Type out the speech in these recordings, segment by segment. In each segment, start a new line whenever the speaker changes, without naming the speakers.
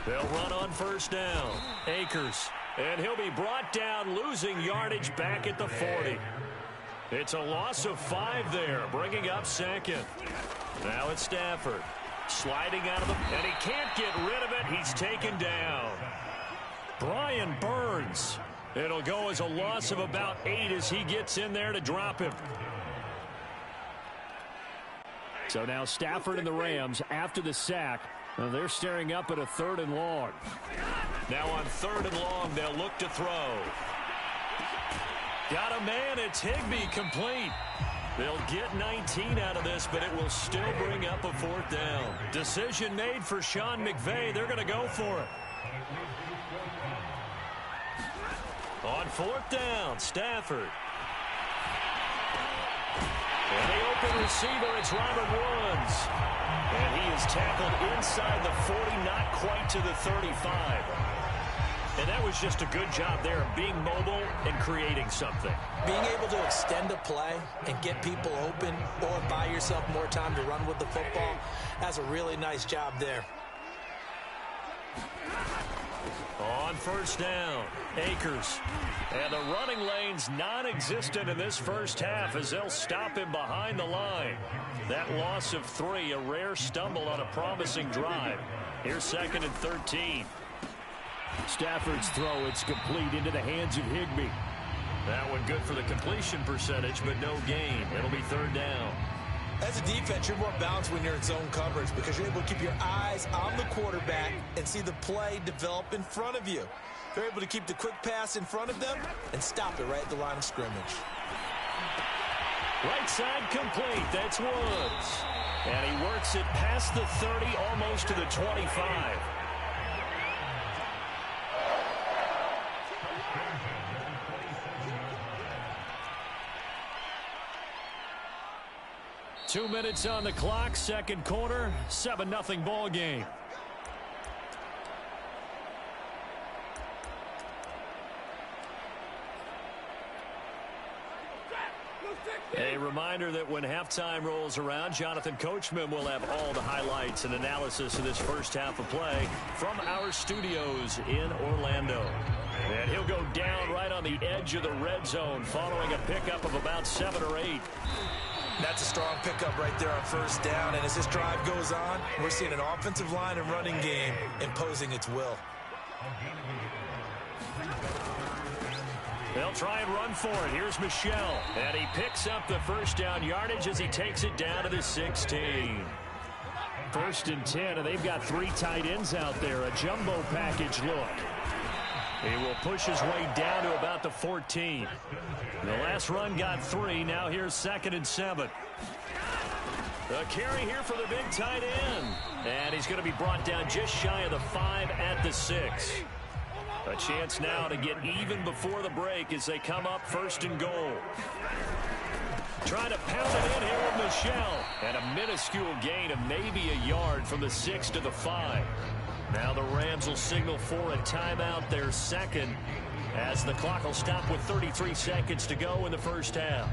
They'll run on first down. Akers. And he'll be brought down, losing yardage back at the 40. It's a loss of 5 there, bringing up second. Now it's Stafford. Sliding out of the... And he can't get rid of it. He's taken down. Brian Burns. It'll go as a loss of about 8 as he gets in there to drop him. So now Stafford and the Rams, after the sack, they're staring up at a 3rd and long. Now on 3rd and long, they'll look to throw. Got a man, it's Higbee, complete. They'll get 19 out of this, but it will still bring up a 4th down. Decision made for Sean McVay. They're going to go for it. On 4th down, Stafford. And the open receiver, it's Robert Woods. And he is tackled inside the 40, not quite to the 35. And that was just a good job there of being mobile and creating something.
Being able to extend a play and get people open or buy yourself more time to run with the football, that's a really nice job there.
On first down, Akers. And the running lane's non-existent in this first half as they'll stop him behind the line. That loss of 3, a rare stumble on a promising drive. Here's 2nd and 13. Stafford's throw, it's complete into the hands of Higbee. That one good for the completion percentage, but no gain. It'll be 3rd down.
As a defense, you're more balanced when you're in zone coverage because you're able to keep your eyes on the quarterback and see the play develop in front of you. You're able to keep the quick pass in front of them and stop it right at the line of scrimmage.
Right side complete. That's Woods. And he works it past the 30, almost to the 25. Two minutes on the clock, second quarter, 7-0 ball game. A reminder that when halftime rolls around, Jonathan Coachman will have all the highlights and analysis of this first half of play from our studios in Orlando. And he'll go down right on the edge of the red zone following a pickup of about 7 or 8.
That's a strong pickup right there on first down. And as this drive goes on, we're seeing an offensive line and running game imposing its will.
They'll try and run for it. Here's Michelle. And he picks up the first down yardage as he takes it down to the 16. 1st and 10, and they've got 3 tight ends out there. A jumbo package look. He will push his way down to about the 14. The last run got 3. Now here's 2nd and 7. The carry here for the big tight end. And he's going to be brought down just shy of the 5 at the 6. A chance now to get even before the break as they come up 1st and goal. Trying to pound it in here with Michelle. And a minuscule gain of maybe a yard from the 6 to the 5. Now the Rams will signal for a timeout, their 2nd, as the clock will stop with 33 seconds to go in the first half.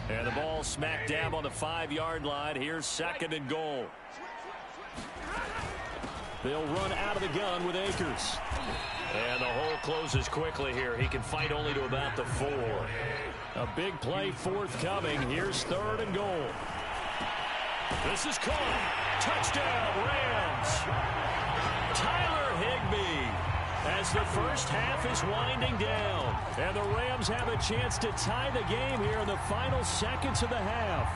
And the ball smack dab on the 5-yard line. Here's 2nd and goal. They'll run out of the gun with Akers. And the hole closes quickly here. He can fight only to about the 4. A big play forthcoming. Here's 3rd and goal. This is caught. Touchdown, Rams. Tyler Higbee as the first half is winding down. And the Rams have a chance to tie the game here in the final seconds of the half.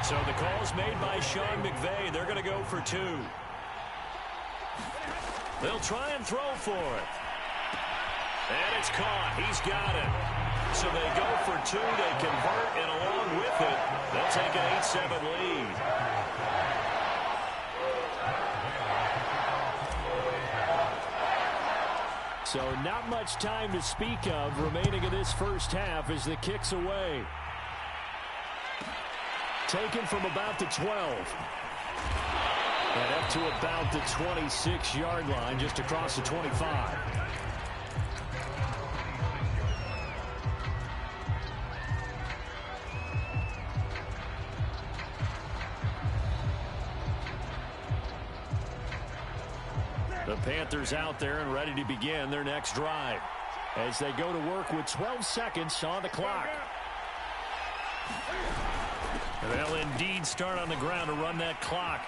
So the call's made by Sean McVay. They're going to go for 2. They'll try and throw for it. And it's caught. He's got it. So they go for 2. They convert, and along with it, they'll take an 8-7 lead. So not much time to speak of remaining in this first half as the kick's away. Taken from about the 12. And up to about the 26-yard line, just across the 25. The Panthers out there and ready to begin their next drive as they go to work with 12 seconds on the clock. They'll indeed start on the ground to run that clock.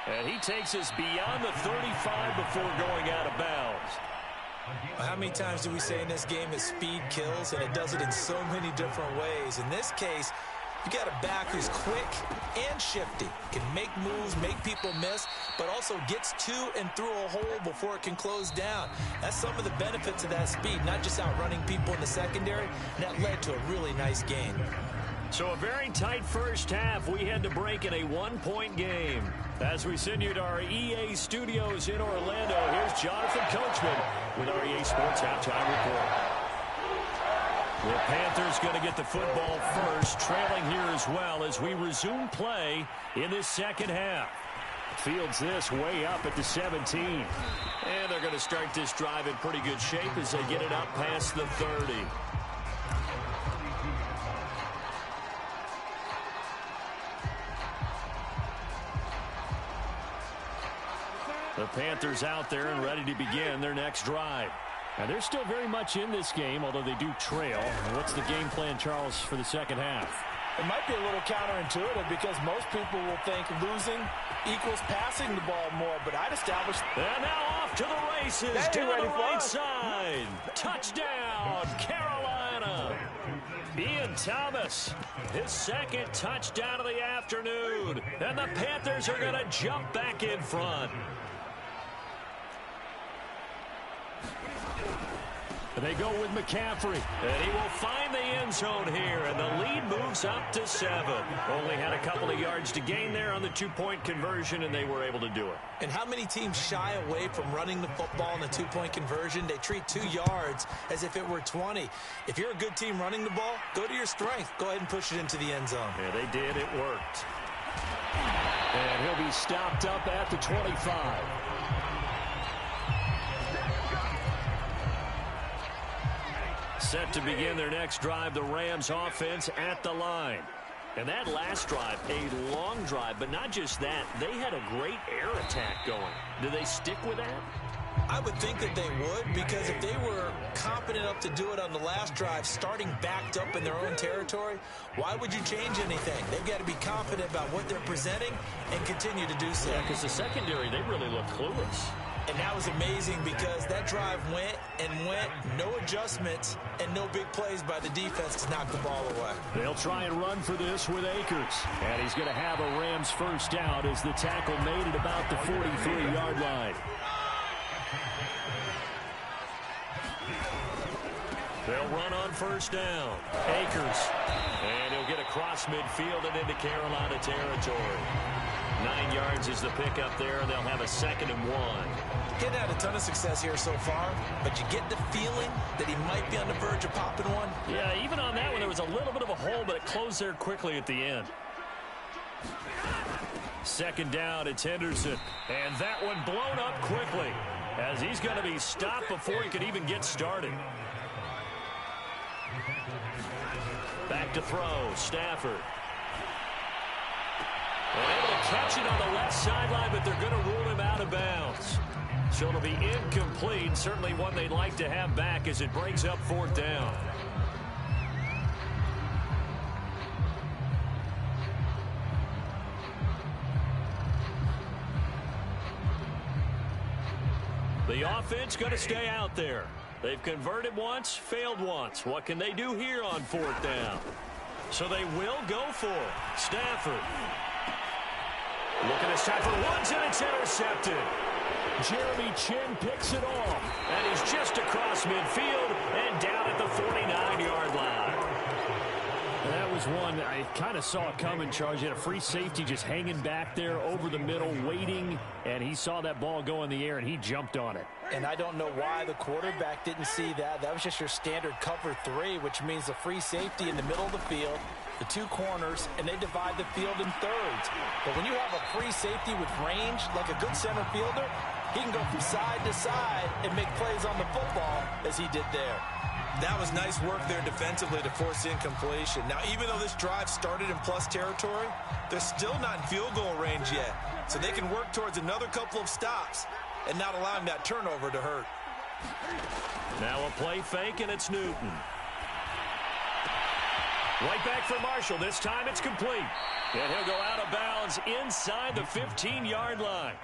And he takes us beyond the 35 before going out of bounds.
How many times do we say in this game that speed kills, and it does it in so many different ways? In this case, you got a back who's quick and shifty, can make moves, make people miss, but also gets to and through a hole before it can close down. That's some of the benefits of that speed, not just outrunning people in the secondary, and that led to a really nice gain.
So a very tight first half. We had to break in a one-point game. As we send you to our EA studios in Orlando, here's Jonathan Coachman with our EA Sports Halftime Report. The Panthers going to get the football first, trailing here as well as we resume play in this second half. Fields this way up at the 17. And they're going to start this drive in pretty good shape as they get it up past the 30. The Panthers out there and ready to begin their next drive. And they're still very much in this game, although they do trail. What's the game plan, Charles, for the second half?
It might be a little counterintuitive because most people will think losing equals passing the ball more, but I'd establish...
And now off to the races, down the right side. Touchdown, Carolina. Ian Thomas, his second touchdown of the afternoon. And the Panthers are going to jump back in front. They go with McCaffrey, and he will find the end zone here, and the lead moves up to 7. Only had a couple of yards to gain there on the two-point conversion, and they were able to do it.
And how many teams shy away from running the football in the two-point conversion? They treat 2 yards as if it were 20. If you're a good team running the ball, go to your strength. Go ahead and push it into the end zone.
Yeah, they did. It worked. And he'll be stopped up at the 25. Set to begin their next drive, the Rams offense at the line. And that last drive, a long drive, but not just that. They had a great air attack going. Do they stick with that?
I would think that they would, because if they were confident enough to do it on the last drive, starting backed up in their own territory, why would you change anything? They've got to be confident about what they're presenting and continue to do so.
Yeah, because the secondary, they really look clueless.
And that was amazing because that drive went and went, no adjustments, and no big plays by the defense to knock the ball away.
They'll try and run for this with Akers. And he's going to have a Rams first down as the tackle made at about the 43-yard line. They'll run on first down. Akers. And he'll get across midfield and into Carolina territory. 9 yards is the pickup there, and they'll have a 2nd and 1.
Getting had a ton of success here so far, but you get the feeling that he might be on the verge of popping one.
Yeah, even on that one, there was a little bit of a hole, but it closed there quickly at the end. 2nd down, it's Henderson. And that one blown up quickly as he's going to be stopped before he could even get started. Back to throw, Stafford. And able to catch it on the left sideline, but they're going to rule him out of bounds. So it'll be incomplete. Certainly one they'd like to have back as it brings up 4th down. The offense going to stay out there. They've converted once, failed once. What can they do here on 4th down? So they will go for it. Stafford. Looking at Stafford once, and it's intercepted. Jeremy Chin picks it off. And he's just across midfield and down at the 49-yard line. That was one I kind of saw it coming, Charles. He had a free safety just hanging back there over the middle, waiting. And he saw that ball go in the air, and he jumped on it.
And I don't know why the quarterback didn't see that. That was just your standard cover 3, which means the free safety in the middle of the field. the two corners, and they divide the field in thirds. But when you have a free safety with range, like a good center fielder, he can go from side to side and make plays on the football as he did there.
That was nice work there defensively to force incompletion. Now, even though this drive started in plus territory, they're still not in field goal range yet. So they can work towards another couple of stops and not allowing that turnover to hurt.
Now a play fake, and it's Newton. Right back for Marshall. This time it's complete. And he'll go out of bounds inside the 15-yard line.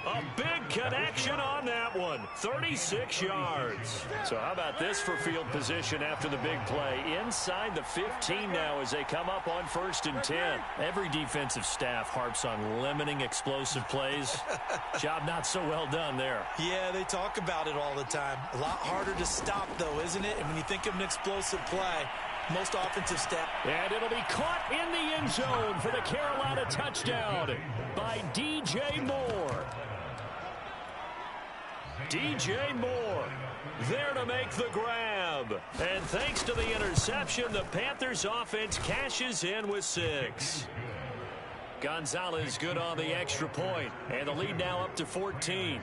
A big connection on that one. 36 yards. So how about this for field position after the big play? Inside the 15 now as they come up on 1st and 10. Every defensive staff harps on limiting explosive plays. Job not so well done there.
Yeah, they talk about it all the time. A lot harder to stop, though, isn't it? And when you think of an explosive play, most offensive staff.
And it'll be caught in the end zone for the Carolina touchdown by DJ Moore. DJ Moore there to make the grab. And thanks to the interception, the Panthers offense cashes in with 6. Gonzalez good on the extra point, and the lead now up to 14.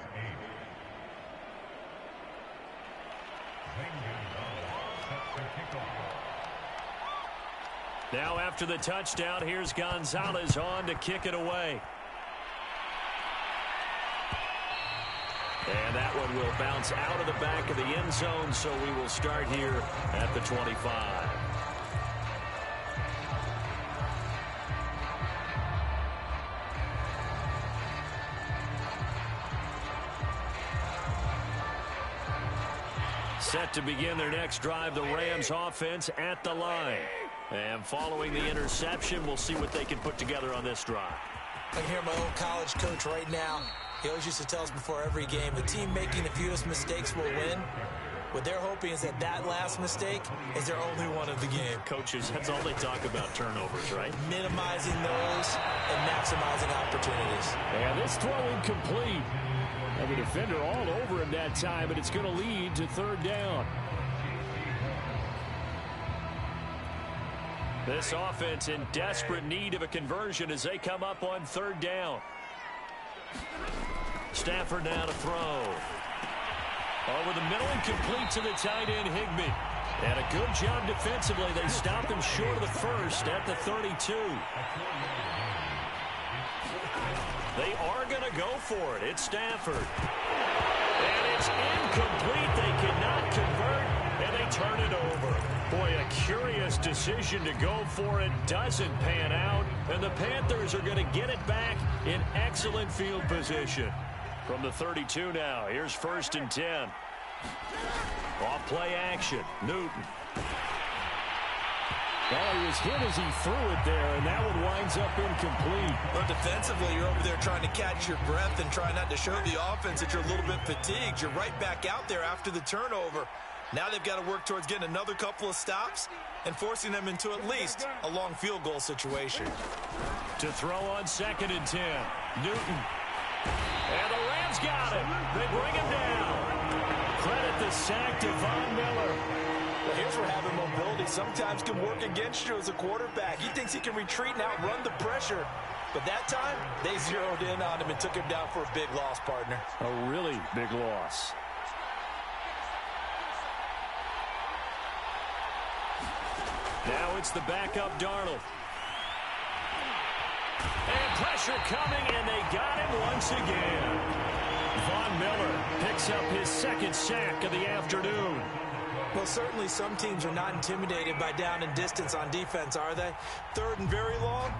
Now after the touchdown, here's Gonzalez on to kick it away. And that one will bounce out of the back of the end zone, so we will start here at the 25. Set to begin their next drive, the Rams offense at the line. And following the interception, we'll see what they can put together on this drive.
I can hear my old college coach right now. He always used to tell us before every game, the team making the fewest mistakes will win. What they're hoping is that that last mistake is their only one of the game.
Coaches, that's all they talk about, turnovers, right?
Minimizing those and maximizing opportunities.
And this throw incomplete. And the defender all over him that time, but it's going to lead to 3rd down. This offense in desperate need of a conversion as they come up on 3rd down. Stafford now to throw. Over the middle and complete to the tight end, Higbee. And a good job defensively. They stopped him short of the first at the 32. They are going to go for it. It's Stafford. And it's incomplete. They cannot convert, and they turn it over. Boy, a curious decision to go for it. Doesn't pan out, and the Panthers are going to get it back in excellent field position. From the 32 now, here's 1st and 10. Off play action, Newton. Well, he was hit as he threw it there, and that one winds up incomplete.
But defensively, you're over there trying to catch your breath and try not to show the offense that you're a little bit fatigued. You're right back out there after the turnover. Now they've got to work towards getting another couple of stops and forcing them into at least a long field goal situation.
To throw on 2nd and 10, Newton. And the Rams got him. They bring him down. Credit the sack to Von Miller.
Well, here's where having mobility sometimes can work against you as a quarterback. He thinks he can retreat and outrun the pressure. But that time, they zeroed in on him and took him down for a big loss, partner.
A really big loss. Now it's the backup Darnold. And pressure coming, and they got him once again. Von Miller picks up his 2nd sack of the afternoon.
Well, certainly some teams are not intimidated by down and distance on defense, are they? 3rd and very long?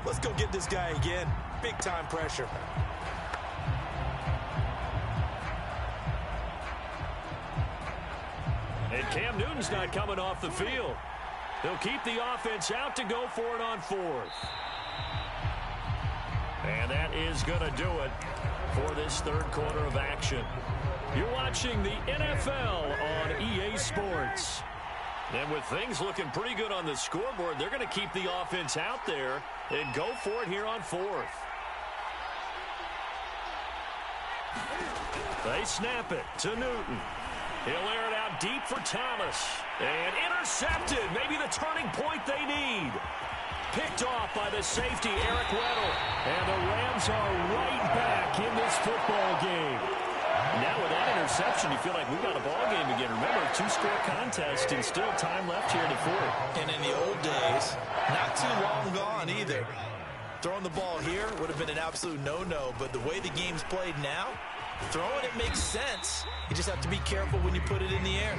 Let's go get this guy again. Big-time pressure.
And Cam Newton's not coming off the field. They'll keep the offense out to go for it on 4th. And that is going to do it for this 3rd quarter of action. You're watching the NFL on EA Sports. And with things looking pretty good on the scoreboard, they're going to keep the offense out there and go for it here on 4th. They snap it to Newton. He'll air it out deep for Thomas. And intercepted. Maybe the turning point they need. picked off by the safety, Eric Weddle. And the Rams are right back in this football game. Now with that interception, you feel like we got a ball game again. Remember, 2-score contest and still time left here in the fourth.
And in the old days, not too long gone either. Throwing the ball here would have been an absolute no-no, but the way the game's played now, throwing it makes sense. You just have to be careful when you put it in the air.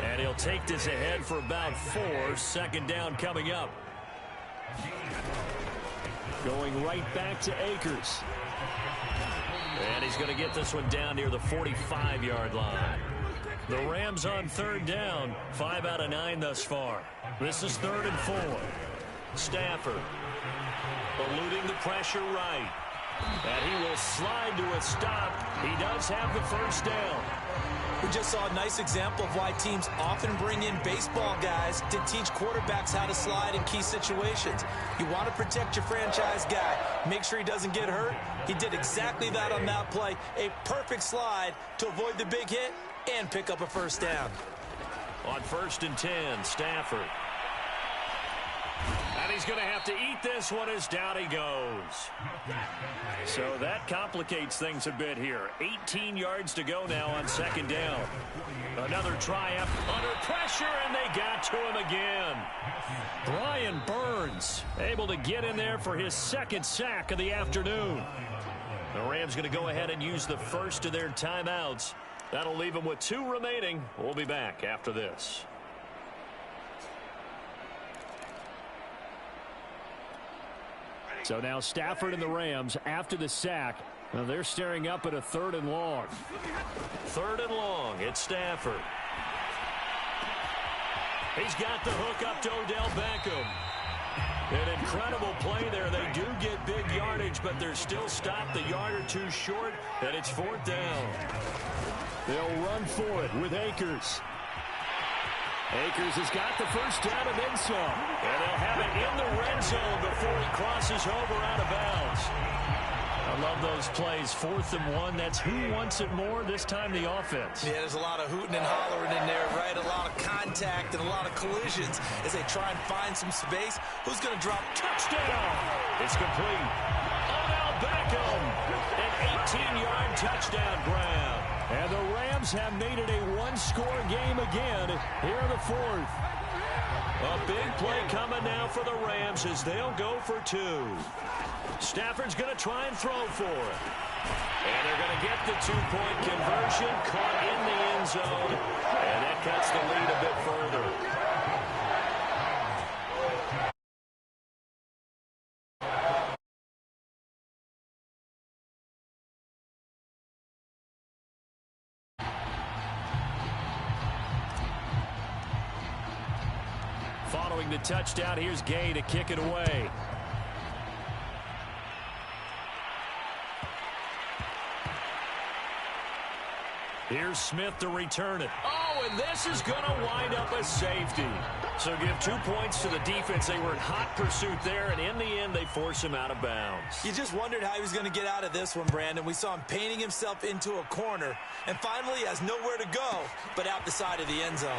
And he'll take this ahead for about 4. Second down coming up. Going right back to Akers. And he's going to get this one down near the 45-yard line. The Rams on third down, 5 out of 9 thus far. This is 3rd and 4. Stafford eluding the pressure right. And he will slide to a stop. He does have the first down.
We just saw a nice example of why teams often bring in baseball guys to teach quarterbacks how to slide in key situations. You want to protect your franchise guy. Make sure he doesn't get hurt. He did exactly that on that play. A perfect slide to avoid the big hit and pick up a first down.
On 1st and 10, Stafford. And he's going to have to eat this one as down he goes. So that complicates things a bit here. 18 yards to go now on 2nd down. Another try up under pressure, and they got to him again. Brian Burns able to get in there for his 2nd sack of the afternoon. The Rams going to go ahead and use the first of their timeouts. That'll leave them with 2 remaining. We'll be back after this. So now Stafford and the Rams after the sack. Well, they're staring up at a 3rd and long. 3rd and long. It's Stafford. He's got the hook up to Odell Beckham. An incredible play there. They do get big yardage, but they're still stopped a yard or 2 short, and it's 4th down. They'll run for it with Akers. Akers has got the first down and then some. And they'll have it in the red zone before he crosses over out of bounds. I love those plays. 4th and 1. That's who wants it more, this time the offense.
Yeah, there's a lot of hooting and hollering in there, right? A lot of contact and a lot of collisions as they try and find some space. Who's going to drop?
Touchdown! It's complete. Odell Beckham. An 18-yard touchdown grab. And the Rams have made it a 1-score game again here in the 4th. A big play coming now for the Rams as they'll go for 2. Stafford's going to try and throw for it. And they're going to get the 2-point conversion, caught in the end zone. And that cuts the lead a bit further. Following the touchdown, here's Gay to kick it away. Here's Smith to return it. Oh, and this is going to wind up a safety. So give 2 points to the defense. They were in hot pursuit there, and in the end, they force him out of bounds.
You just wondered how he was going to get out of this one, Brandon. We saw him painting himself into a corner, and finally he has nowhere to go but out the side of the end zone.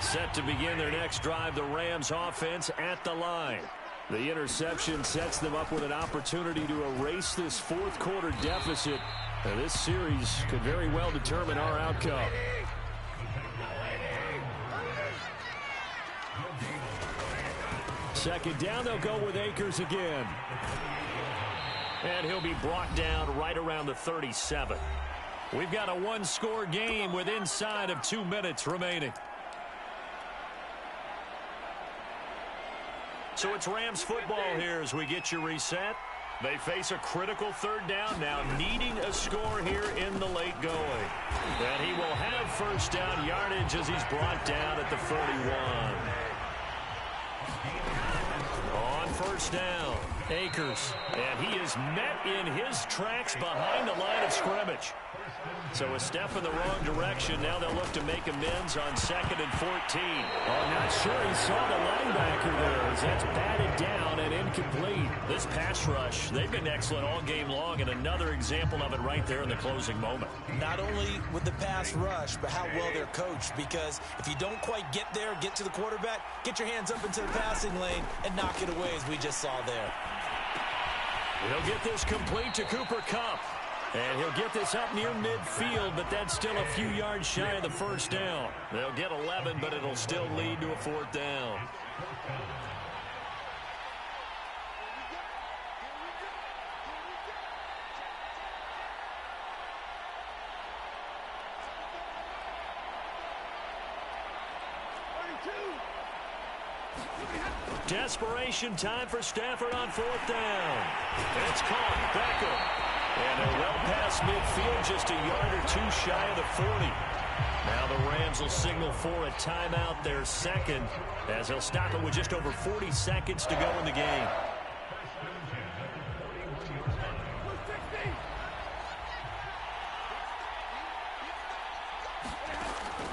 Set to begin their next drive, the Rams offense at the line. The interception sets them up with an opportunity to erase this 4th quarter deficit. And this series could very well determine our outcome. Second down, they'll go with Akers again. And he'll be brought down right around the 37. We've got a 1-score game with inside of 2 minutes remaining. So it's Rams football here as we get you reset. They face a critical 3rd down now, needing a score here in the late going. And he will have first down yardage as he's brought down at the 41. On first down. Akers, and he is met in his tracks behind the line of scrimmage. So a step in the wrong direction. Now they'll look to make amends on 2nd and 14.
Oh, not sure he saw the linebacker there as that's batted down and incomplete.
This pass rush, they've been excellent all game long, and another example of it right there in the closing moment.
Not only with the pass rush, but how well they're coached, because if you don't quite get there, get to the quarterback, get your hands up into the passing lane and knock it away as we just saw there.
He'll get this complete to Cooper Kupp. And he'll get this up near midfield, but that's still a few yards shy of the first down. They'll get 11, but it'll still lead to a 4th down. Desperation time for Stafford on 4th down. It's caught. Beckham. And they're well past midfield, just a yard or two shy of the 40. Now the Rams will signal for a timeout, their second, as they'll stop it with just over 40 seconds to go in the game.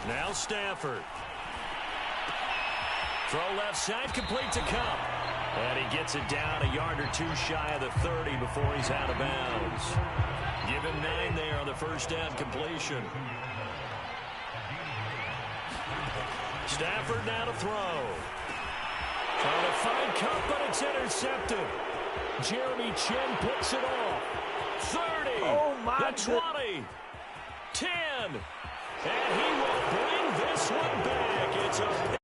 Now Stafford. Throw left side, complete to Kupp. And he gets it down a yard or two shy of the 30 before he's out of bounds. Give him 9 there on the first down completion. Stafford now to throw. Trying to find Kupp, but it's intercepted. Jeremy Chin picks it off. 30.
Oh, my
the 20. 10. And he will bring this one back. It's a